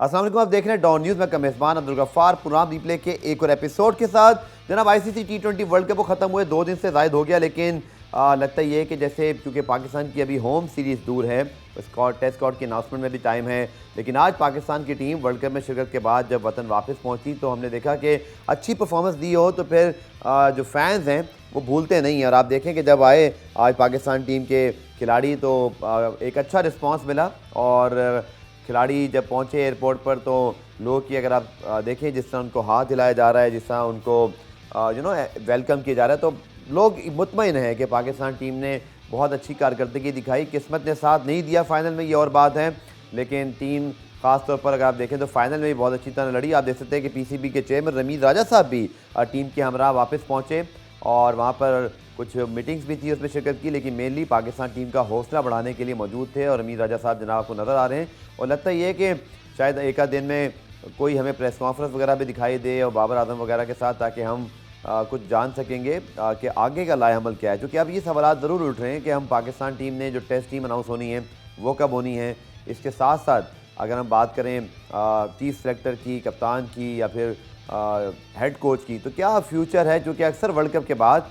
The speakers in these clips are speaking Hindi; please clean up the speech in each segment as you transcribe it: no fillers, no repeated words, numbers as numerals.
अस्सलाम वालेकुम, आप देख रहे हैं डॉन न्यूज़ में मेज़बान अब्दुल गफ्फार प्रोग्राम रिप्ले के एक और एपिसोड के साथ। जनाब आईसीसी T20 वर्ल्ड कप को ख़त्म हुए 2 दिन से ज़ायद हो गया, लेकिन लगता ये है कि जैसे क्योंकि पाकिस्तान की अभी होम सीरीज़ दूर है, टेस्ट स्क्वाड की अनाउंसमेंट में भी टाइम है, लेकिन आज पाकिस्तान की टीम वर्ल्ड कप में शिरकत के बाद जब वतन वापस पहुंची तो हमने देखा कि अच्छी परफॉर्मेंस दी हो तो फिर जो फैंस हैं वो भूलते नहीं हैं। और आप देखें कि जब आए आज पाकिस्तान टीम के खिलाड़ी तो एक अच्छा रिस्पॉन्स मिला, और खिलाड़ी जब पहुंचे एयरपोर्ट पर तो लोग की अगर आप देखें जिस तरह उनको हाथ हिलाया जा रहा है, जिस तरह उनको वेलकम किया जा रहा है, तो लोग मुतमईन हैं कि पाकिस्तान टीम ने बहुत अच्छी कारकर्दगी दिखाई। किस्मत ने साथ नहीं दिया फाइनल में, ये और बात है, लेकिन टीम ख़ास तौर पर अगर आप देखें तो फाइनल में भी बहुत अच्छी तरह लड़ी। आप देख सकते हैं कि पीसीबी के चेयरमैन रमीज़ राजा साहब भी टीम के हमरा वापस पहुँचे और वहाँ पर कुछ मीटिंग्स भी थी, उसमें शिरकत की, लेकिन मेनली पाकिस्तान टीम का हौसला बढ़ाने के लिए मौजूद थे। और रमीज़ राजा साहब जनाब आपको नज़र आ रहे हैं, और लगता ये है कि शायद एक आध दिन में कोई हमें प्रेस कॉन्फ्रेंस वगैरह भी दिखाई दे और बाबर आजम वगैरह के साथ, ताकि हम कुछ जान सकेंगे कि आगे का लाए अमल क्या है। क्योंकि अब ये सवाल ज़रूर उठ रहे हैं कि हम पाकिस्तान टीम ने जो टेस्ट टीम अनाउंस होनी है वो कब होनी है। इसके साथ साथ अगर हम बात करें चीफ सेलेक्टर की, कप्तान की, या फिर हेड कोच की, तो क्या फ्यूचर है। क्योंकि अक्सर वर्ल्ड कप के बाद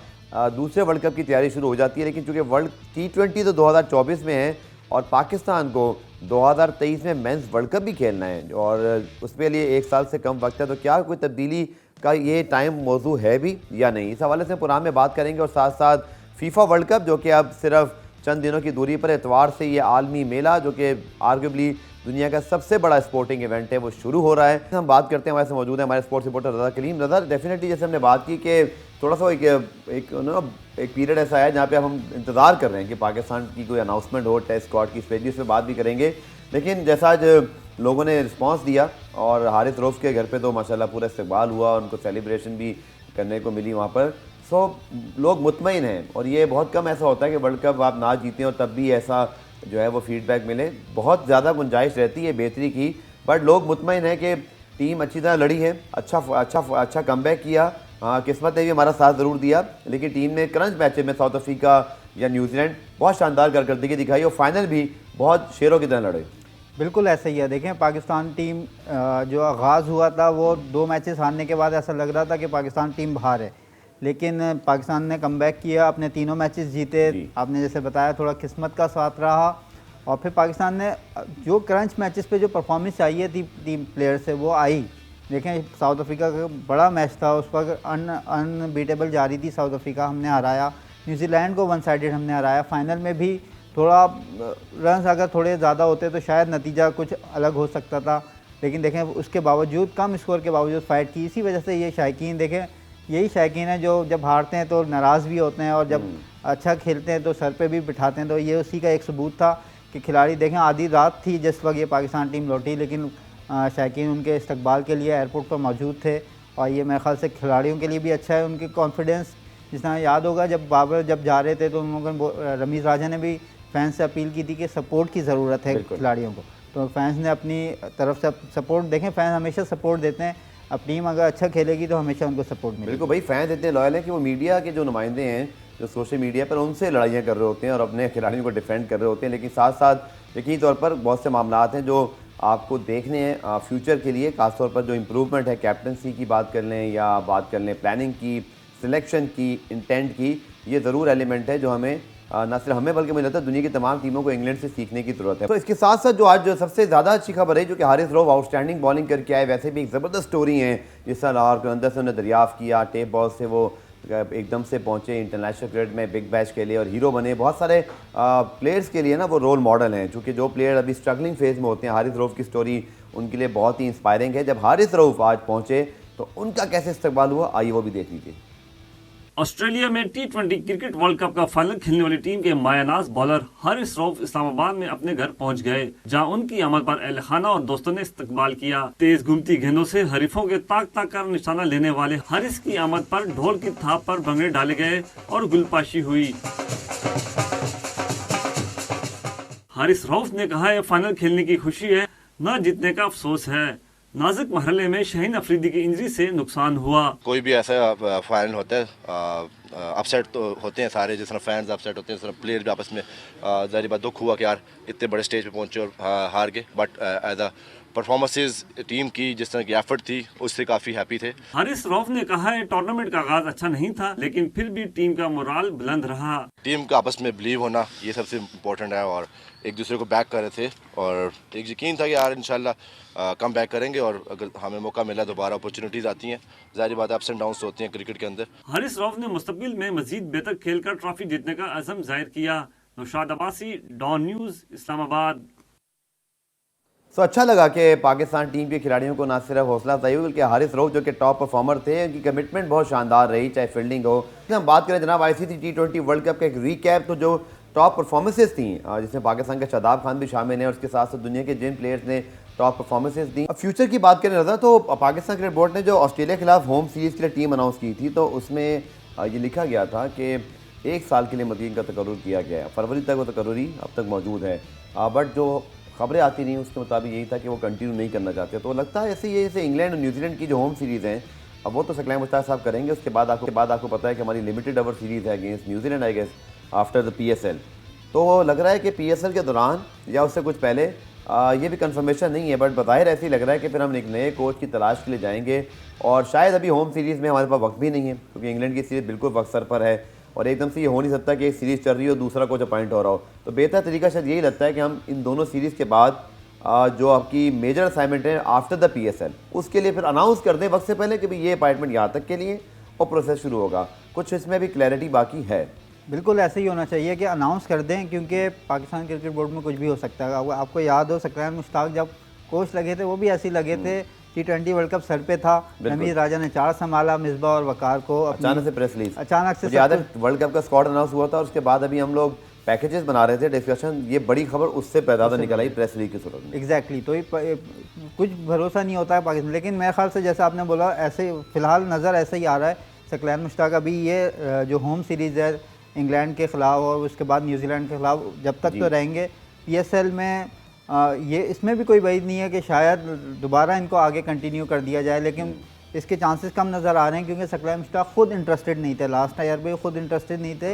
दूसरे वर्ल्ड कप की तैयारी शुरू हो जाती है, लेकिन चूँकि वर्ल्ड T20 तो 2024 में है और पाकिस्तान को 2023 में मेंस वर्ल्ड कप भी खेलना है और उसके लिए 1 साल से कम वक्त है, तो क्या कोई तब्दीली का ये टाइम मौजू है भी या नहीं। इस हवाले से प्रोग्राम में बात करेंगे। और साथ साथ फीफा वर्ल्ड कप जो कि अब सिर्फ चंद दिनों की दूरी पर एतवार से ये आलमी मेला, जो कि आर्गुएबली दुनिया का सबसे बड़ा स्पोर्टिंग इवेंट है, वो शुरू हो रहा है। हम बात करते हैं, हमारे से मौजूद है हमारे स्पोर्ट्स रिपोर्टर रज़ा कलीम। रज़ा, डेफिनेटली जैसे हमने बात की कि थोड़ा सा एक पीरियड ऐसा है जहाँ पे अब हम इंतज़ार कर रहे हैं कि पाकिस्तान की कोई अनाउंसमेंट हो टेस्ट स्क्वाड की, स्पेशली उस पर बात भी करेंगे। लेकिन जैसा आज लोगों ने रिस्पांस दिया और हारिस रऊफ़ के घर पे तो माशाल्लाह पूरा इस्तकबाल हुआ, उनको सेलिब्रेशन भी करने को मिली वहाँ पर। सो लोग मुतमईन हैं, और ये बहुत कम ऐसा होता है कि वर्ल्ड कप आप ना जीतें और तब भी ऐसा जो है वो फीडबैक मिले। बहुत ज़्यादा गुंजाइश रहती है बेहतरी की, बट लोग मुतमईन हैं कि टीम अच्छी तरह लड़ी है, अच्छा कमबैक किया। हाँ, किस्मत ने भी हमारा साथ ज़रूर दिया, लेकिन टीम ने क्रंच मैच में साउथ अफ्रीका या न्यूजीलैंड बहुत शानदार कारकर्दगी दिखाई और फाइनल भी बहुत शेरों की तरह लड़े। बिल्कुल ऐसा ही है। देखें, पाकिस्तान टीम जो आगाज़ हुआ था वो 2 मैचेस हारने के बाद ऐसा लग रहा था कि पाकिस्तान टीम बाहर है, लेकिन पाकिस्तान ने कमबैक किया, अपने तीनों मैचेस जीते। आपने जैसे बताया थोड़ा किस्मत का साथ रहा, और फिर पाकिस्तान ने जो क्रंच मैचेस पे जो परफॉर्मेंस चाहिए थी टीम प्लेयर से वो आई। देखें, साउथ अफ्रीका का बड़ा मैच था, उस पर अनबीटेबल जा रही थी साउथ अफ्रीका, हमने हराया। न्यूजीलैंड को 1 साइडेड हमने हराया। फाइनल में भी थोड़ा रन्स अगर थोड़े ज़्यादा होते तो शायद नतीजा कुछ अलग हो सकता था, लेकिन देखें उसके बावजूद, कम स्कोर के बावजूद फ़ाइट की। इसी वजह से ये शायकीन, देखें यही शायकीन है जो जब हारते हैं तो नाराज़ भी होते हैं और जब अच्छा खेलते हैं तो सर पे भी बिठाते हैं। तो ये उसी का एक सबूत था कि खिलाड़ी, देखें आधी रात थी जिस वक्त ये पाकिस्तान टीम लौटी, लेकिन शायकीन उनके इस्तकबाल के लिए एयरपोर्ट पर मौजूद थे। और ये मेरे ख्याल से खिलाड़ियों के लिए भी अच्छा है, उनकी कॉन्फिडेंस। जिस तरह याद होगा जब बाबर जब जा रहे थे तो उन लोगों ने, रमीज़ राजा ने भी फैंस से अपील की थी कि सपोर्ट की ज़रूरत है खिलाड़ियों को, तो फैंस ने अपनी तरफ से सपोर्ट, देखें फैंस हमेशा सपोर्ट देते हैं, अब टीम अगर अच्छा खेलेगी तो हमेशा उनको सपोर्ट मिलेगी। बिल्कुल भाई, फैंस इतने लॉयल हैं कि वो मीडिया के जो नुमाइंदे हैं जो सोशल मीडिया पर उनसे लड़ाइयाँ कर रहे होते हैं और अपने खिलाड़ियों को डिफेंड कर रहे होते हैं, लेकिन साथ साथ यकीनी तौर पर बहुत से मामला हैं जो आपको देखने हैं फ्यूचर के लिए, खासतौर पर जो इम्प्रूवमेंट है कैप्टनसी की बात कर लें या बात कर लें प्लानिंग की, सिलेक्शन की, इंटेंट की, ये ज़रूर एलिमेंट है जो हमें न सिर्फ हमें बल्कि मुझे लगता है दुनिया की तमाम टीमों को इंग्लैंड से सीखने की ज़रूरत है। तो इसके साथ साथ जो आज जो सबसे ज़्यादा अच्छी खबर है जो कि हारिस रऊफ़ आउटस्टैंडिंग बॉलिंग करके आए, वैसे भी एक ज़बरदस्त स्टोरी है। जिस तरह लाहौर के अंदर से उन्हें दरियाफ़्त किया, टेप बॉल से वो एकदम से पहुंचे इंटरनेशनल क्रिकेट में, बिग बैश के लिए और हीरो बने। बहुत सारे प्लेयर्स के लिए ना वो रोल मॉडल हैं, चूँकि जो प्लेयर अभी स्ट्रगलिंग फेज़ में होते हैं, हारिस रऊफ़ की स्टोरी उनके लिए बहुत ही इंस्पायरिंग है। जब हारिस रऊफ़ आज पहुँचे तो उनका कैसे इस्तकबाल हुआ, आइए वो भी देख लीजिए। ऑस्ट्रेलिया में T20 क्रिकेट वर्ल्ड कप का फाइनल खेलने वाली टीम के मायानाज बॉलर हारिस रऊफ़ इस्लामाबाद में अपने घर पहुंच गए, जहां उनकी आमद पर अहल खाना और दोस्तों ने इस्तकबाल किया। तेज घूमती गेंदों से हरीफों के ताक ताक कर निशाना लेने वाले हारिस की आमद पर ढोल की थाप पर भंगड़े डाले गए और गुलपाशी हुई। हारिस रऊफ़ ने कहा, यह फाइनल खेलने की खुशी है, न जीतने का अफसोस है। नाजुक मरहले में शाहीन अफरीदी की इंजरी से नुकसान हुआ। कोई भी ऐसा फाइनल होता है, अपसेट तो होते हैं सारे, जिस तरह फैंस अपसेट होते हैं, जिस तरह प्लेयर भी आपस में ज़ाहिर बात दुख हुआ कि यार इतने बड़े स्टेज पे पहुंचे और हार गए। But as a performances team की जिस तरह की एफर्ट थी उससे काफ़ी हैप्पी थे। हारिस रऊफ ने कहा है टूर्नामेंट का आगाज अच्छा नहीं था, लेकिन फिर भी टीम का मोराल बुलंद रहा। टीम का आपस में बिलीव होना ये सबसे इम्पोर्टेंट है और एक दूसरे को बैक कर रहे थे और एक यकीन था कि यार इंशाल्लाह कम बैक करेंगे और अगर हमें मौका मिला दोबारा अपॉर्चुनिटीज़ आती हैं, ज़ाहिर बात है अप्स एंड डाउन्स होती हैं क्रिकेट के अंदर। हारिस रऊफ ने मुस्तकबिल में मजीद बेहतर खेलकर ट्रॉफी जीतने का अज़म जाहिर किया। Naushad Abbasi, Dawn news, Islamabad. अच्छा लगा कि पाकिस्तान टीम के खिलाड़ियों को ना सिर्फ हौसला अफजाई हुई बल्कि हारिस रऊफ जो कि टॉप परफॉर्मर थे, उनकी कमिटमेंट बहुत शानदार रही, चाहे फील्डिंग हो। हम बात करें जनाब ICC T20 वर्ल्ड कप का एक रीकैप, तो जो टॉप परफॉर्मेंसेज थी जिसमें पाकिस्तान के शादाब खान भी शामिल हैं और उसके साथ साथ दुनिया के जिन प्लेयर्स ने टॉप परफॉर्मेंसेज दी। अब फ्यूचर की बात करें रजा, तो पाकिस्तान क्रिकेट बोर्ड ने जो ऑस्ट्रेलिया के खिलाफ होम सीरीज़ के लिए टीम अनाउंस की थी, तो उसमें ये लिखा गया था कि 1 साल के लिए मदीन का तकर्रुर किया गया है। फरवरी तक वो तकर्रुरी अब तक मौजूद है, बट जो खबरें आती नहीं उसके मुताबिक यही था कि वो कंटिन्यू नहीं करना चाहते। तो लगता है ऐसे जैसे इंग्लैंड और न्यूजीलैंड की जो होम सीरीज़ हैं, अब वो तो सकलैन मुश्ताक साहब करेंगे। उसके बाद आपको पता है कि हमारी लिमिटेड ओवर सीरीज़ है against New Zealand I guess after the PSL। तो लग रहा है कि PSL के दौरान या उससे कुछ पहले, ये भी कंफर्मेशन नहीं है बट बज़ाहिर ऐसे ही लग रहा है कि फिर हम एक नए कोच की तलाश के लिए जाएंगे और शायद अभी होम सीरीज़ में हमारे पास वक्त भी नहीं है क्योंकि इंग्लैंड की सीरीज़ बिल्कुल वक्त सर पर है और एकदम से ये हो नहीं सकता कि एक सीरीज़ चल रही हो दूसरा कोच अपॉइंट हो रहा हो। तो बेहतर तरीका शायद यही लगता है कि हम इन दोनों सीरीज़ के बाद जो आपकी मेजर असाइनमेंट है आफ्टर द PSL उसके लिए फिर अनाउंस कर दें वक्त से पहले कि भाई ये अपॉइंटमेंट यहाँ तक के लिए और प्रोसेस शुरू होगा। कुछ इसमें भी क्लैरिटी बाकी है। बिल्कुल ऐसे ही होना चाहिए कि अनाउंस कर दें, क्योंकि पाकिस्तान क्रिकेट बोर्ड में कुछ भी हो सकता है। आपको याद हो सकलैन मुश्ताक जब कोच लगे थे वो भी ऐसे ही लगे थे। T20 वर्ल्ड कप सर पे था, रमीज राजा ने 4 संभाला, मिसबा और वकार को अचानक से प्रेस रिलीज, अचानक से याद है वर्ल्ड कप का स्क्वाड अनाउंस हुआ था और उसके बाद अभी हम लोग पैकेजेस बना रहे थे, डिस्कशन, ये बड़ी खबर उससे पैदा निकल आई प्रेस रिलीज की सूरत में। एग्जैक्टली तो कुछ भरोसा नहीं होता है पाकिस्तान, लेकिन मेरे ख्याल से जैसा आपने बोला ऐसे फिलहाल नज़र ऐसे ही आ रहा है। सकलैन मुश्ताक अभी ये जो होम सीरीज़ है इंग्लैंड के ख़िलाफ़ और उसके बाद न्यूजीलैंड के ख़िलाफ़ जब तक तो रहेंगे। PSL में ये इसमें भी कोई वईद नहीं है कि शायद दोबारा इनको आगे कंटिन्यू कर दिया जाए, लेकिन इसके चांसेस कम नज़र आ रहे हैं क्योंकि सकलैन मुश्ताक खुद इंटरेस्टेड नहीं थे। लास्ट ईयर भी खुद इंटरेस्टेड नहीं थे।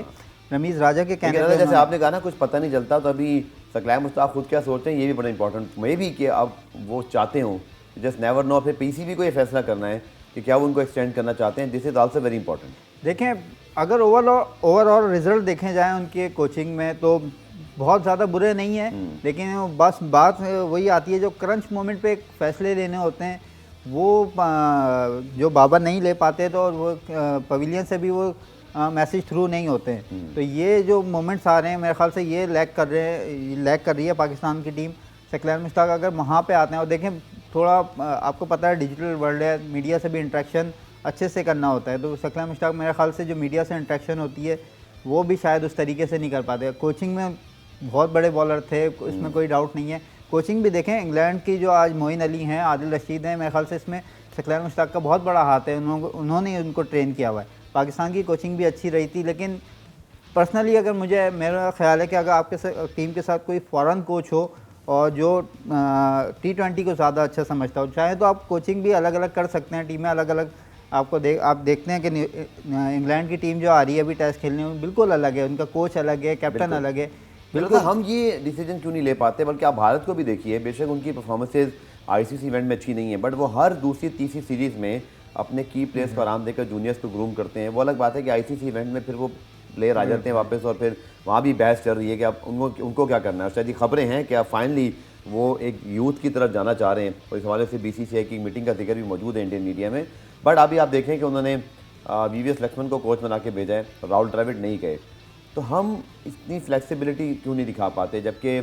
रमीज़ राजा के कहने पे जैसे आपने कहा ना कुछ पता नहीं चलता, तो अभी सकलैन मुश्ताक खुद क्या सोचते हैं ये भी बड़ा इंपॉर्टेंट मे भी कि अब वो चाहते हों, जस्ट नेवर नो। फिर PCB को ये फैसला करना है कि क्या वो उनको एक्सटेंड करना चाहते हैं। This is also very important. देखें अगर ओवरऑल रिजल्ट देखे जाएँ उनके कोचिंग में तो बहुत ज़्यादा बुरे नहीं है, लेकिन बस बात वही आती है जो क्रंच मोमेंट पे फैसले लेने होते हैं वो जो बाबर नहीं ले पाते, तो वो पवेलियन से भी वो मैसेज थ्रू नहीं होते हैं। तो ये जो मोमेंट्स आ रहे हैं मेरे ख्याल से ये लैग कर रही है पाकिस्तान की टीम। सकलैन मुश्ताक अगर वहाँ पे आते हैं और देखें थोड़ा आपको पता है डिजिटल वर्ल्ड है, मीडिया से भी इंटरेक्शन अच्छे से करना होता है, तो सकलैन मुश्ताक मेरे ख्याल से जो मीडिया से इंटरेक्शन होती है वो भी शायद उस तरीके से नहीं कर पाते। कोचिंग में बहुत बड़े बॉलर थे, इसमें कोई डाउट नहीं है। कोचिंग भी देखें इंग्लैंड की जो आज मोइन अली हैं, आदिल रशीद हैं, मेरे ख्याल से इसमें सकलैन मुश्ताक का बहुत बड़ा हाथ है, उन्होंने उनको ट्रेन किया हुआ है। पाकिस्तान की कोचिंग भी अच्छी रही थी, लेकिन पर्सनली अगर मेरा ख्याल है कि अगर आपके टीम के साथ कोई फॉरेन कोच हो और जो T20 को ज़्यादा अच्छा समझता हो, चाहे तो आप कोचिंग भी अलग अलग कर सकते हैं, टीमें अलग अलग आप देखते हैं कि इंग्लैंड की टीम जो आ रही है अभी टेस्ट खेलने में बिल्कुल अलग है, उनका कोच अलग है, कैप्टन अलग है। बिल्कुल हम ये डिसीजन क्यों नहीं ले पाते, बल्कि आप भारत को भी देखिए, बेशक उनकी परफॉर्मेंसेज ICC इवेंट में अच्छी नहीं है बट वो हर दूसरी तीसरी सीरीज़ में अपने की प्लेयर्स को आराम देकर जूनियर्स को ग्रूम करते हैं। वो अलग बात है कि ICC इवेंट में फिर वो प्लेयर आ जाते हैं वापस और फिर वहाँ भी बहस चल रही है कि अब उनको क्या करना है। शायद ये खबरें हैं कि अब फाइनली वो एक यूथ की तरफ जाना चाह रहे हैं और इस हवाले से BCCI की मीटिंग का जिक्र भी मौजूद है इंडियन मीडिया में। बट अभी आप देखें कि उन्होंने VVS लक्ष्मण को कोच बना के भेजा है, राहुल द्रविड़ नहीं गए। तो हम इतनी फ्लेक्सिबिलिटी क्यों नहीं दिखा पाते, जबकि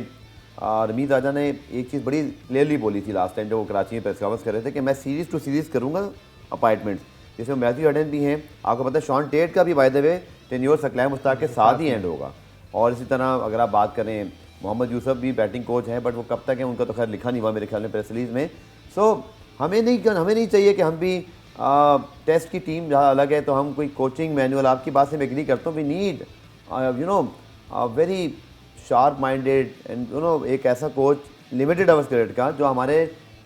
रमीज राजा ने एक चीज़ बड़ी क्लियरली बोली थी लास्ट टाइम जब वो कराची में प्रेस कॉन्फ्रेंस कर रहे थे कि मैं सीरीज़ टू सीरीज़ करूँगा अपॉइंटमेंट्स, जिसमें मैथ्यू हडन भी हैं, आपको पता है शॉन टेट का भी by the way tenure Saqlain Mushtaq के साथ ही एंड होगा। और इसी तरह अगर आप बात करें मोहम्मद यूसुफ भी बैटिंग कोच हैं बट वो कब तक है उनका तो खैर लिखा नहीं हुआ मेरे ख्याल में प्रेस रिलीज़ में। सो हमें नहीं चाहिए कि हम भी टेस्ट की टीम जहाँ अलग है तो हम कोई कोचिंग मैनुअल, आपकी बात से मैं एग्री करता हूँ, we need very sharp minded and एक ऐसा कोच लिमिटेड ओवर्स क्रिकेट का जो हमारे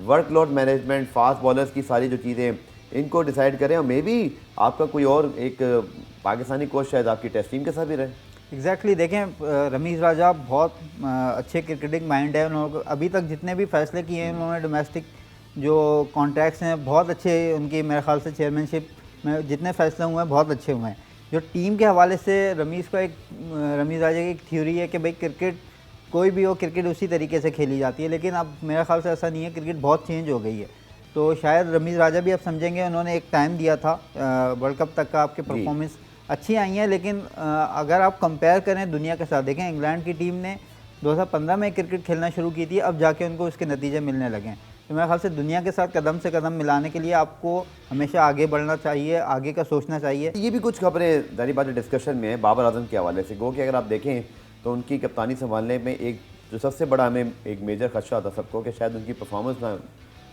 वर्कलोड मैनेजमेंट, फास्ट बॉलर्स की सारी जो चीज़ें इनको डिसाइड करें। और मे बी आपका कोई और एक पाकिस्तानी कोच शायद आपकी टेस्ट टीम के साथ भी रहे। एग्जैक्टली देखें रमीज़ राजा बहुत अच्छे क्रिकेटिंग माइंड है। उन्होंने अभी तक जितने भी फैसले किए हैं उन्होंने डोमेस्टिक जो कॉन्ट्रैक्ट्स हैं बहुत अच्छे, उनकी मेरे ख्याल से चेयरमैनशिप में जितने फैसले हुए हैं बहुत अच्छे हुए हैं। जो टीम के हवाले से रमीज़ राजा की एक थ्योरी है कि भाई क्रिकेट कोई भी हो, क्रिकेट उसी तरीके से खेली जाती है, लेकिन अब मेरे ख्याल से ऐसा नहीं है, क्रिकेट बहुत चेंज हो गई है। तो शायद रमीज़ राजा भी अब समझेंगे, उन्होंने एक टाइम दिया था वर्ल्ड कप तक का, आपके परफॉर्मेंस अच्छी आई हैं, लेकिन अगर आप कंपेयर करें दुनिया के साथ, देखें इंग्लैंड की टीम ने 2015 में क्रिकेट खेलना शुरू की थी, अब जाके उनको उसके नतीजे मिलने लगे हैं। तो मेरे ख्याल से दुनिया के साथ कदम से कदम मिलाने के लिए आपको हमेशा आगे बढ़ना चाहिए, आगे का सोचना चाहिए। ये भी कुछ खबरें जारी बात डिस्कशन में है बाबर आजम के हवाले से गो कि अगर आप देखें तो उनकी कप्तानी संभालने में एक जो सबसे बड़ा हमें एक मेजर खदशा था सबको कि शायद उनकी परफॉर्मेंस में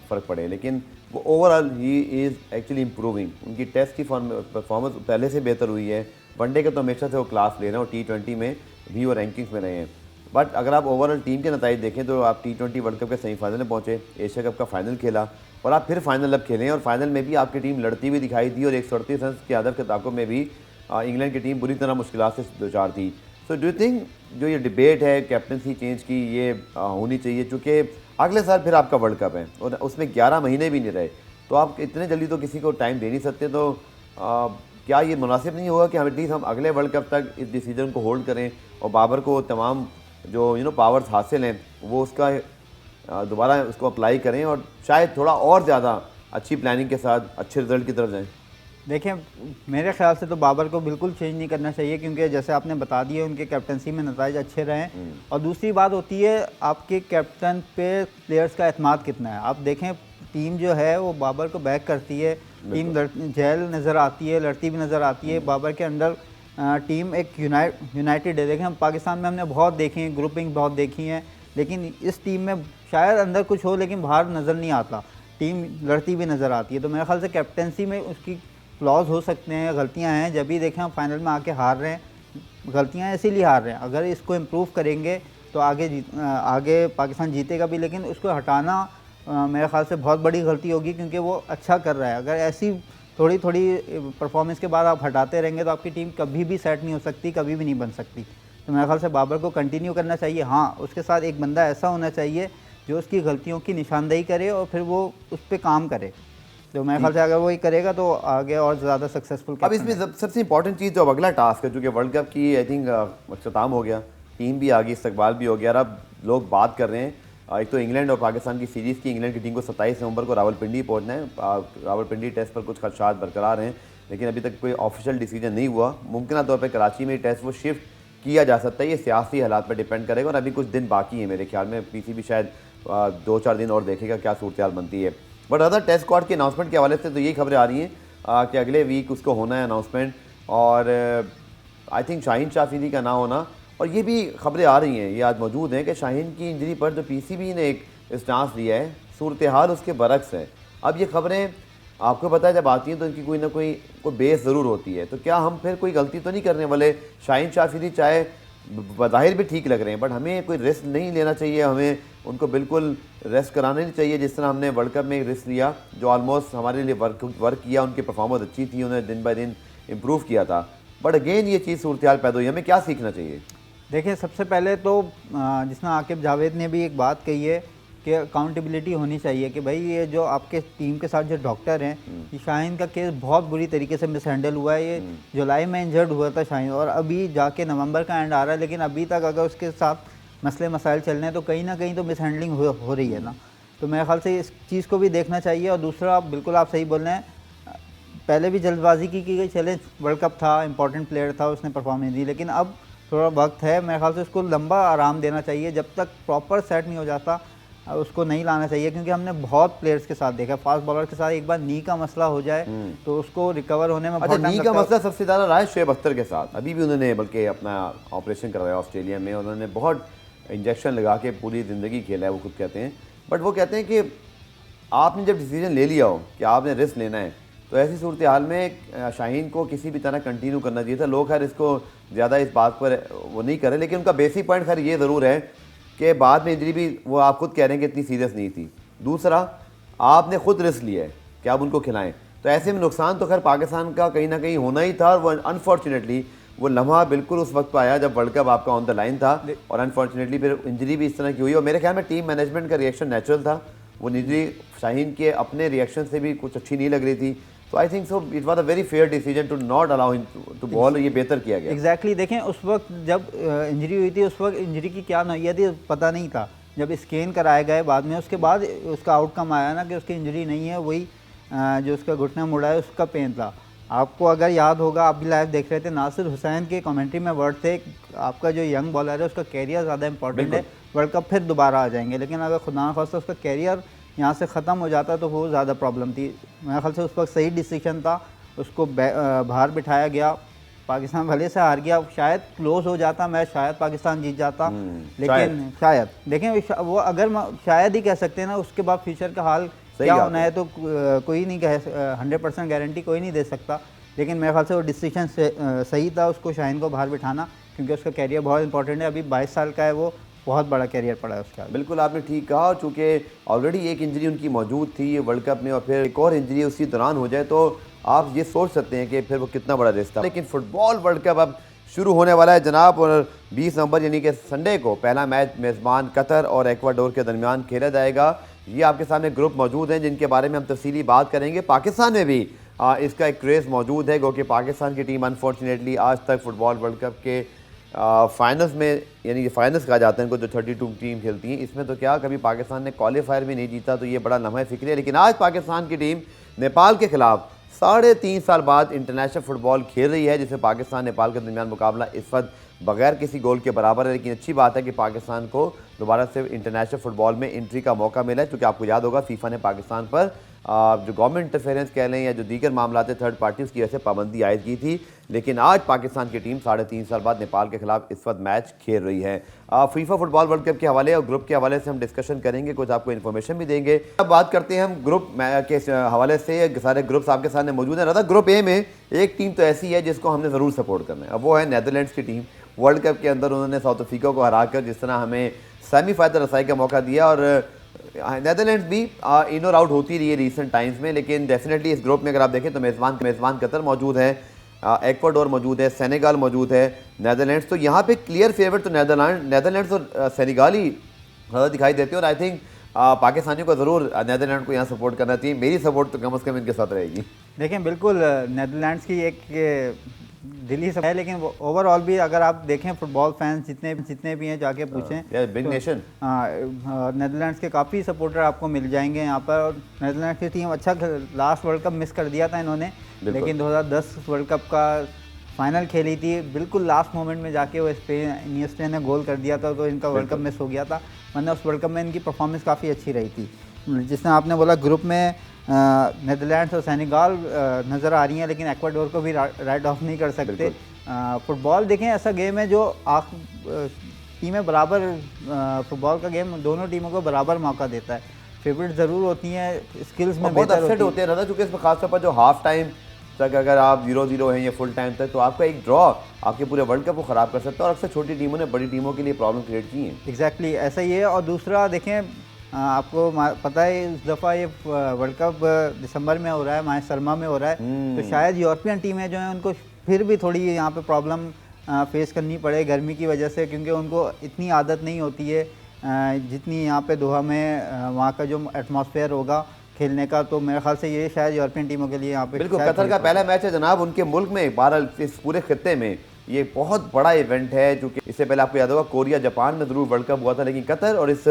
फ़र्क पड़े, लेकिन वो overall he is actually improving. उनकी टेस्ट की परफॉर्मेंस पहले से बेहतर हुई है, वनडे के तो हमेशा से वो क्लास ले रहे हैं और T20 में भी वो रैंकिंग्स में रहे हैं। बट अगर आप ओवरऑल टीम के नतीजे देखें तो आप T20 वर्ल्ड कप के सेमीफाइनल में पहुंचे, एशिया कप का फाइनल खेला और आप फिर फाइनल अब खेलें और फाइनल में भी आपकी टीम लड़ती हुई दिखाई दी और 138 रन की आदत के ताक़ुब में भी इंग्लैंड की टीम बुरी तरह मुश्किलात से दो चार थी। सो डू यू थिंक जो ये डिबेट है कैप्टनसी चेंज की ये होनी चाहिए, चूँकि अगले साल फिर आपका वर्ल्ड कप है और उसमें 11 महीने भी नहीं रहे, तो आप इतने जल्दी तो किसी को टाइम दे नहीं सकते। तो क्या ये मुनासिब नहीं होगा कि हम एटलीस्ट हम अगले वर्ल्ड कप तक इस डिसीजन को होल्ड करें और बाबर को तमाम जो पावर्स हासिल हैं वो उसका दोबारा उसको अप्लाई करें और शायद थोड़ा और ज़्यादा अच्छी प्लानिंग के साथ अच्छे रिजल्ट की तरफ जाएं? देखें मेरे ख्याल से तो बाबर को बिल्कुल चेंज नहीं करना चाहिए, क्योंकि जैसे आपने बता दिया उनके कैप्टनसी में नतीजे अच्छे रहे। और दूसरी बात होती है आपके कैप्टन पे प्लेयर्स का एतमाद कितना है। आप देखें टीम जो है वो बाबर को बैक करती है, टीम जेल नज़र आती है, लड़ती भी नज़र आती है। बाबर के अंडर टीम एक यूनाइटेड है। देखें हम पाकिस्तान में हमने बहुत देखी है, ग्रुपिंग बहुत देखी है, लेकिन इस टीम में शायद अंदर कुछ हो लेकिन बाहर नज़र नहीं आता, टीम लड़ती भी नज़र आती है। तो मेरे ख्याल से कैप्टनसी में उसकी फ्लॉज हो सकते हैं, गलतियां हैं। जब भी देखें हम फाइनल में आके हार रहे हैं, गलतियां इसीलिए हार रहे हैं। अगर इसको इम्प्रूव करेंगे तो आगे पाकिस्तान जीतेगा भी, लेकिन उसको हटाना मेरे ख्याल से बहुत बड़ी गलती होगी, क्योंकि वो अच्छा कर रहा है। अगर ऐसी थोड़ी परफॉर्मेंस के बाद आप हटाते रहेंगे तो आपकी टीम कभी भी सेट नहीं हो सकती, कभी भी नहीं बन सकती। तो मेरे ख्याल से बाबर को कंटिन्यू करना चाहिए। हाँ, उसके साथ एक बंदा ऐसा होना चाहिए जो उसकी गलतियों की निशानदेही करे और फिर वो उस पर काम करे। तो मेरे ख्याल से अगर वो ही करेगा तो आगे और ज़्यादा सक्सेसफुल। अब इसमें सबसे इंपॉर्टेंट चीज़ जो अब अगला टास्क है, जो कि वर्ल्ड कप की आई थिंक अख्ताम हो गया, टीम भी आ गई, इस्तकबाल भी हो गया, और अब लोग बात कर रहे हैं एक तो इंग्लैंड और पाकिस्तान की सीरीज़ की। इंग्लैंड की टीम को 27 नवंबर को रावलपिंडी पहुंचना है। रावलपिंडी टेस्ट पर कुछ खदशात बरकरार हैं, लेकिन अभी तक कोई ऑफिशियल डिसीजन नहीं हुआ। मुमकिन तौर पर कराची में टेस्ट वो शिफ्ट किया जा सकता है, ये सियासी हालात पर डिपेंड करेगा और अभी कुछ दिन बाकी है मेरे ख्याल में। PCB शायद 2-4 दिन और देखेगा क्या सूरत हाल बनती है। बट अदर टेस्ट स्क्वाड के अनाउंसमेंट के हवाले से तो यही खबरें आ रही हैं कि अगले वीक उसको होना है अनाउंसमेंट, और आई थिंक शाहीन शाह अफरीदी का ना होना। और ये भी खबरें आ रही हैं, ये आज मौजूद हैं कि शाहीन की इंजरी पर जो PCB ने एक स्टांस लिया है, सूरत हाल उसके बरक्स है। अब ये खबरें आपको पता है जब आती हैं तो इनकी कोई ना कोई बेस ज़रूर होती है। तो क्या हम फिर कोई गलती तो नहीं करने वाले? शाहीन शाह अफरीदी चाहे बज़ाहिर भी ठीक लग रहे हैं, बट हमें कोई रिस्क नहीं लेना चाहिए, हमें उनको बिल्कुल रेस्ट कराना नहीं चाहिए, जिस तरह हमने वर्ल्ड कप में रिस्क लिया, जो ऑलमोस्ट हमारे लिए वर्क किया। उनकी परफॉर्मेंस अच्छी थी, उन्होंने दिन बाय दिन इम्प्रूव किया था। बट अगेन ये चीज़ सूरत हाल पैदा हुई, हमें क्या सीखना चाहिए? देखिए सबसे पहले तो जिसमें आकिब जावेद ने भी एक बात कही है कि अकाउंटेबिलिटी होनी चाहिए, कि भाई ये जो आपके टीम के साथ जो डॉक्टर हैं, कि शाहीन का केस बहुत बुरी तरीके से मिसहैंडल हुआ है। ये जुलाई में इंजर्ड हुआ था शाहीन, और अभी जाके नवंबर का एंड आ रहा है, लेकिन अभी तक अगर उसके साथ मसले मसाइल चल रहे हैं तो कहीं ना कहीं तो मिसहैंडलिंग हो रही है ना। तो मेरे ख्याल से इस चीज़ को भी देखना चाहिए। और दूसरा, बिल्कुल आप सही बोल रहे हैं, पहले भी जल्दबाजी की गई, चले वर्ल्ड कप था, इंपॉर्टेंट प्लेयर था, उसने परफॉर्मेंस दी, लेकिन अब थोड़ा वक्त है, मेरे ख्याल से उसको लंबा आराम देना चाहिए। जब तक प्रॉपर सेट नहीं हो जाता उसको नहीं लाना चाहिए, क्योंकि हमने बहुत प्लेयर्स के साथ देखा, फास्ट बॉलर के साथ एक बार नी का मसला हो जाए तो उसको रिकवर होने में बहुत नी का मसला सबसे ज़्यादा रहा है शोएब अख्तर के साथ। अभी भी उन्होंने बल्कि अपना ऑपरेशन करवाया ऑस्ट्रेलिया में, उन्होंने बहुत इंजेक्शन लगा के पूरी ज़िंदगी खेला है, वो खुद कहते हैं। बट वो कहते हैं कि आपने जब डिसीजन ले लिया हो कि आपने रिस्क लेना है, तो ऐसी सूरत हाल में शाहीन को किसी भी तरह कंटिन्यू करना चाहिए था। लोग खैर इसको ज़्यादा इस बात पर वो नहीं कर रहे, लेकिन उनका बेसिक पॉइंट खैर ये ज़रूर है कि बाद में इंजरी भी वो आप खुद कह रहे हैं कि इतनी सीरियस नहीं थी। दूसरा, आपने खुद रिस्क लिया है कि आप उनको खिलाएं, तो ऐसे में नुकसान तो खैर पाकिस्तान का कहीं ना कहीं होना ही था, और वो अनफॉर्चुनेटली वो लम्हा बिल्कुल उस वक्त पे आया जब वर्ल्ड कप आपका ऑन द लाइन था, और अनफॉर्चुनेटली फिर इंजरी भी इस तरह की हुई, और मेरे ख्याल में टीम मैनेजमेंट का रिएक्शन नेचुरल था। वो निजी शाहीन के अपने रिएक्शन से भी कुछ अच्छी नहीं लग रही थी, तो I think so it was a very fair decision to not allow him to bowl. ये बेहतर किया गया। एग्जैक्टली देखें उस वक्त जब इंजरी हुई थी, उस वक्त इंजरी की क्या नौइयत थी पता नहीं था। जब स्कैन कराए गए बाद में, उसके बाद उसका आउटकम आया ना कि उसकी इंजरी नहीं है, वही जो उसका घुटना मुड़ा है उसका पेन था। आपको अगर याद होगा, आप भी लाइव देख रहे थे, नासिर हुसैन के कमेंट्री में वर्ड थे, आपका जो यंग बॉलर है उसका कैरियर ज़्यादा इंपॉर्टेंट है, वर्ल्ड कप फिर दोबारा आ जाएंगे। लेकिन अगर खुदा न खास्ता उसका कैरियर यहाँ से ख़त्म हो जाता तो वो ज़्यादा प्रॉब्लम थी। मेरे ख्याल से उस वक्त सही डिसीजन था, उसको बाहर बिठाया गया। पाकिस्तान भले से हार गया, शायद क्लोज हो जाता मैच, शायद पाकिस्तान जीत जाता, लेकिन शायद देखें वो अगर शायद ही कह सकते हैं ना, उसके बाद फ्यूचर का हाल क्या होना है तो कोई नहीं कह 100% गारंटी कोई नहीं दे सकता। लेकिन मेरे ख्याल से वो डिसीजन सही था, उसको शाहीन को बाहर बिठाना, क्योंकि उसका कैरियर बहुत इंपॉर्टेंट है। अभी 22 साल का है, वो बहुत बड़ा कैरियर पड़ा है उसका। बिल्कुल आपने ठीक कहा, चूँकि ऑलरेडी एक इंजरी उनकी मौजूद थी ये वर्ल्ड कप में, और फिर एक और इंजरी उसी दौरान हो जाए तो आप ये सोच सकते हैं कि फिर वो कितना बड़ा रिस्क था। लेकिन फुटबॉल वर्ल्ड कप अब शुरू होने वाला है जनाब, और 20 नवंबर यानी कि संडे को पहला मैच मेज़बान कतर और एक्वाडोर के दरमियान खेला जाएगा। ये आपके सामने ग्रुप मौजूद हैं जिनके बारे में हम तफसीली बात करेंगे। पाकिस्तान में भी इसका एक क्रेज़ मौजूद है, क्योंकि पाकिस्तान की टीम अनफॉर्चुनेटली आज तक फुटबॉल वर्ल्ड कप के फाइनल्स में, यानी कि फाइनल्स कहा जाता है इनको, जो 32 टीम खेलती हैं, इसमें तो क्या कभी पाकिस्तान ने क्वालिफायर भी नहीं जीता, तो ये बड़ा लम्हा फ़िक्र है। लेकिन आज पाकिस्तान की टीम नेपाल के खिलाफ 3.5 साल बाद इंटरनेशनल फुटबॉल खेल रही है, जिसमें पाकिस्तान नेपाल के दरमियान मुकाबला इस वक्त बगैर किसी गोल के बराबर है। लेकिन अच्छी बात है कि पाकिस्तान को दोबारा से इंटरनेशनल फुटबॉल में एंट्री का मौका मिला है, क्योंकि आपको याद होगा फीफा ने पाकिस्तान पर जो गवर्नमेंट इंटरफेरेंस कह लें या जो दीगर मामला थे थर्ड पार्टी, उसकी वजह से पाबंदी आयद की थी। लेकिन आज पाकिस्तान की टीम 3.5 साल बाद नेपाल के खिलाफ इस वक्त मैच खेल रही है। फीफा फुटबॉल वर्ल्ड कप के हवाले और ग्रुप के हवाले से हम डिस्कशन करेंगे, कुछ आपको इन्फॉर्मेशन भी देंगे। अब बात करते हैं हम ग्रुप के हवाले से, सारे ग्रुप्स आपके सामने मौजूद हैं। ग्रुप ए में एक टीम तो ऐसी है जिसको हमने ज़रूर सपोर्ट करना है, अब वो है नीदरलैंड्स की टीम। वर्ल्ड कप के अंदर उन्होंने साउथ अफ्रीका को हराकर जिस तरह हमें सेमीफाइनल रसाई का मौका दिया, और नीदरलैंड्स भी इन और आउट होती रही है रीसेंट टाइम्स में। लेकिन डेफिनेटली इस ग्रुप में अगर आप देखें तो मेज़बान कतर मौजूद है, एक्वाडोर मौजूद है, सेनेगल मौजूद है, नीदरलैंड्स। तो यहाँ पे क्लियर फेवरेट तो नीदरलैंड्स और सेनेगल ही ज़्यादा दिखाई देते हैं, और आई थिंक पाकिस्तानियों को ज़रूर नीदरलैंड को यहाँ सपोर्ट करना चाहिए। मेरी सपोर्ट तो कम से कम इनके साथ रहेगी। देखें बिल्कुल नीदरलैंड्स की एक दिल्ली सब है, लेकिन ओवरऑल भी अगर आप देखें फुटबॉल फैंस जितने भी हैं जाके पूछें, बिग नेशन। नीदरलैंड्स के काफ़ी सपोर्टर आपको मिल जाएंगे यहाँ पर। और नीदरलैंड्स की टीम अच्छा लास्ट वर्ल्ड कप मिस कर दिया था इन्होंने, लेकिन 2010 वर्ल्ड कप का फाइनल खेली थी, बिल्कुल लास्ट मोमेंट में जाके वो इनिएस्टा ने गोल कर दिया था, तो इनका वर्ल्ड कप मिस हो गया था, वरना उस वर्ल्ड कप में इनकी परफॉर्मेंस काफ़ी अच्छी रही थी। जिसने आपने बोला ग्रुप में नीदरलैंड्स और सेनेगल नज़र आ रही हैं, लेकिन एक्वाडोर को भी राइट ऑफ नहीं कर सकते। फुटबॉल देखें ऐसा गेम है जो टीमें बराबर, फुटबॉल का गेम दोनों टीमों को बराबर मौका देता है। फेवरेट ज़रूर होती हैं, स्किल्स में बहुत अपसेट होते हैं ना, क्योंकि इसमें खासतौर पर जो हाफ टाइम तक अगर आप 0-0 हैं या फुल टाइम तक, तो आपका एक ड्रॉ आपके पूरे वर्ल्ड कप को ख़राब कर सकता है, और अक्सर छोटी टीमों ने बड़ी टीमों के लिए प्रॉब्लम क्रिएट की है। एग्जैक्टली ऐसा ही है। और दूसरा देखें, आपको पता है इस दफ़ा ये वर्ल्ड कप दिसंबर में हो रहा है, माह सरमा में हो रहा है, तो शायद यूरोपियन टीमें जो हैं उनको फिर भी थोड़ी यहाँ पे प्रॉब्लम फेस करनी पड़े गर्मी की वजह से, क्योंकि उनको इतनी आदत नहीं होती है जितनी यहाँ पे दोहा में वहाँ का जो एटमॉस्फेयर होगा खेलने का। तो मेरे ख्याल से ये शायद यूरोपियन टीमों के लिए यहाँ पे बिल्कुल कतर का पहला मैच है जनाब उनके मुल्क में, बहरहाल इस पूरे खित्ते में ये बहुत बड़ा इवेंट है, जो कि इससे पहले आपको याद होगा कोरिया जापान में ज़रूर वर्ल्ड कप हुआ था, लेकिन कतर और इस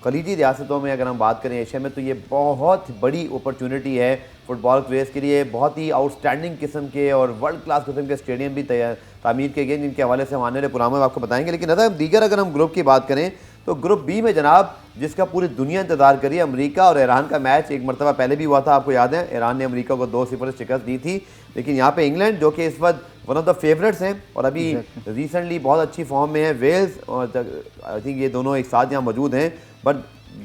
खलीजी रियासतों में अगर हम बात करें एशिया में, तो ये बहुत बड़ी अपॉर्चुनिटी है फुटबॉल क्रेज़ के लिए। बहुत ही आउटस्टैंडिंग किस्म के और वर्ल्ड क्लास किस्म के स्टेडियम भी तामीर किए गए, जिनके हवाले से हम आने वाले प्रोग्राम में आपको बताएंगे। लेकिन दीगर अगर हम ग्रुप की बात करें तो ग्रुप बी में जनाब जिसका पूरी दुनिया इंतजार करी, अमेरिका और ईरान का मैच एक मरतबा पहले भी हुआ था, आपको याद है ईरान ने अमेरिका को 2-0 शिकस्त दी थी। लेकिन यहाँ पे इंग्लैंड जो कि इस वक्त वन ऑफ द फेवरेट्स हैं और अभी रिसेंटली बहुत अच्छी फॉर्म में है, वेल्स और आई थिंक ये दोनों एक साथ यहाँ मौजूद हैं। बट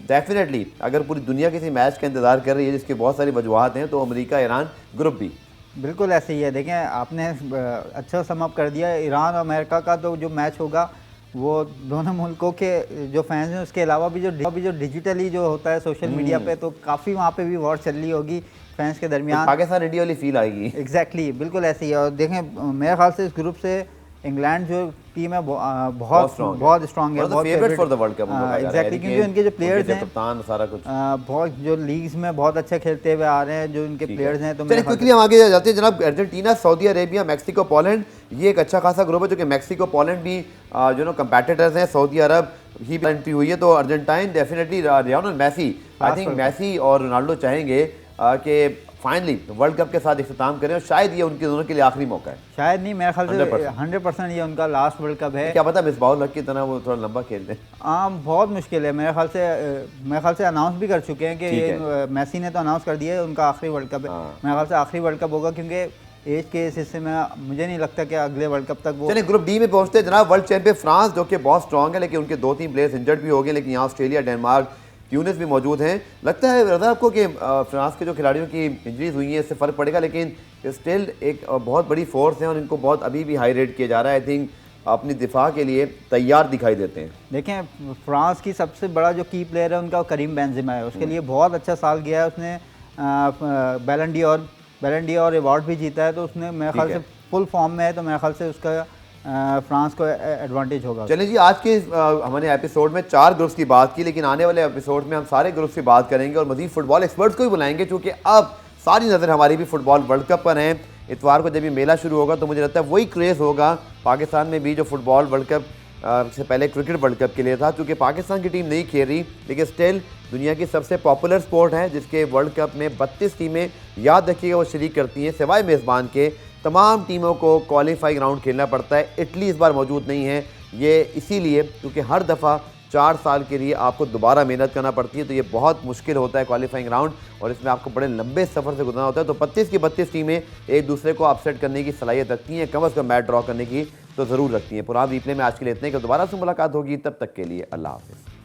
डेफिनेटली अगर पूरी दुनिया किसी मैच का इंतजार कर रही है जिसकी बहुत सारी वजूहत हैं, तो अमेरिका ईरान ग्रुप बी बिल्कुल ऐसे ही है। देखें आपने अच्छा समअप कर दिया, ईरान और अमेरिका का तो जो मैच होगा वो दोनों मुल्कों के जो फैंस हैं, उसके अलावा भी जो डिजिटली जो होता है सोशल मीडिया पे, तो काफ़ी वहाँ पे भी वॉर चल रही होगी फैंस के दरमियान, पाकिस्तान इंडिया वाली फील आएगी। एग्जैक्टली बिल्कुल ऐसे ही है। और देखें मेरे ख्याल से इस ग्रुप से इंग्लैंड जो टीम है बहुत strong है। बहुत स्ट्रांग है, One of the favorite for the World Cup उनको कहा जा रहा है। एग्जैक्टली, क्योंकि उनके जो प्लेयर्स हैं, कप्तान सारा कुछ बहुत जो लीग्स में बहुत अच्छा खेलते हुए आ रहे हैं, जो उनके प्लेयर्स हैं। तो चलिए क्विकली हम आगे जाते हैं जनाब। Argentina, Saudi Arabia, Mexico, Poland, ये एक अच्छा खासा ग्रुप है, जो कि मैक्सिको पोलैंड भी जो नो कंपेटिटर्स हैं। सऊदी अरब ही एंट्री हुई है, तो Argentine definitely Lionel Messi, I think Messi और रोनाल्डो चाहेंगे कि फाइनली वर्ल्ड कप के साथ इख्तिताम करें, और शायद ये उनके दोनों के लिए आखिरी मौका है। शायद नहीं, मेरे ख्याल से 100% ये उनका लास्ट वर्ल्ड कप है। क्या पता मिसबाहुल हक की तरह वो थोड़ा लंबा खेल दें। बहुत मुश्किल है मेरे ख्याल से अनाउंस भी कर चुके हैं कि ये मेसी ने तो अनाउंस कर दिया है उनका आखिरी वर्ल्ड कप है। मेरे ख्याल से आखिरी वर्ल्ड कप होगा, क्योंकि एज के इस हिस्से में मुझे नहीं लगता कि अगले वर्ल्ड कप तक वो। चलिए ग्रुप डी में पहुंचते हैं जनाब। वर्ल्ड चैंपियन फ्रांस, जो कि बहुत स्ट्रॉन्ग है, लेकिन उनके 2-3 प्लेयर्स इंजर्ड भी हो गए, लेकिन यहाँ ऑस्ट्रेलिया, डेनमार्क, ट्यूनिस भी मौजूद हैं। लगता है रज़ा आपको कि फ्रांस के जो खिलाड़ियों की इंजरीज हुई हैं इससे फ़र्क पड़ेगा, लेकिन स्टिल एक बहुत बड़ी फोर्स है और इनको बहुत अभी भी हाई रेट किया जा रहा है। आई थिंक अपनी दिफा के लिए तैयार दिखाई देते हैं। देखें, फ्रांस की सबसे बड़ा जो की प्लेयर है उनका करीम बेंजेमा है, उसके लिए बहुत अच्छा साल गया है। उसने बैलन डी और अवार्ड भी जीता है, तो उसने मेरे ख्याल से फुल फॉर्म में है, तो मेरे ख्याल से उसका फ्रांस को एडवांटेज होगा। चलिए जी, आज के हमने एपिसोड में 4 ग्रुप्स की बात की, लेकिन आने वाले एपिसोड में हम सारे ग्रुप्स की बात करेंगे और मजीद फुटबॉल एक्सपर्ट्स को भी बुलाएंगे, क्योंकि अब सारी नज़र हमारी भी फुटबॉल वर्ल्ड कप पर है। इतवार को जब ये मेला शुरू होगा तो मुझे लगता है वही क्रेज़ होगा पाकिस्तान में भी जो फुटबॉल वर्ल्ड कप से पहले क्रिकेट वर्ल्ड कप के लिए था। क्योंकि पाकिस्तान की टीम नहीं खेल रही, लेकिन स्टिल दुनिया की सबसे पॉपुलर स्पोर्ट है, जिसके वर्ल्ड कप में 32 टीमें, याद रखिएगा, वो शरीक करती हैं। सिवाय मेज़बान के तमाम टीमों को क्वालिफाइंग राउंड खेलना पड़ता है। इटली इस बार मौजूद नहीं है, ये इसीलिए क्योंकि हर दफ़ा 4 साल के लिए आपको दोबारा मेहनत करना पड़ती है, तो ये बहुत मुश्किल होता है क्वालिफाइंग राउंड, और इसमें आपको बड़े लंबे सफ़र से गुजरना होता है। तो 32 की 32 टीमें एक दूसरे को अपसेट करने की सलाहियत रखती हैं, कम अज़ कम मैच ड्रॉ करने की तो ज़रूर रखती हैं। पुराना रीप्ले में आज के लिए इतने कि दोबारा से मुलाकात होगी, तब तक के लिए अल्लाह हाफ़िज़।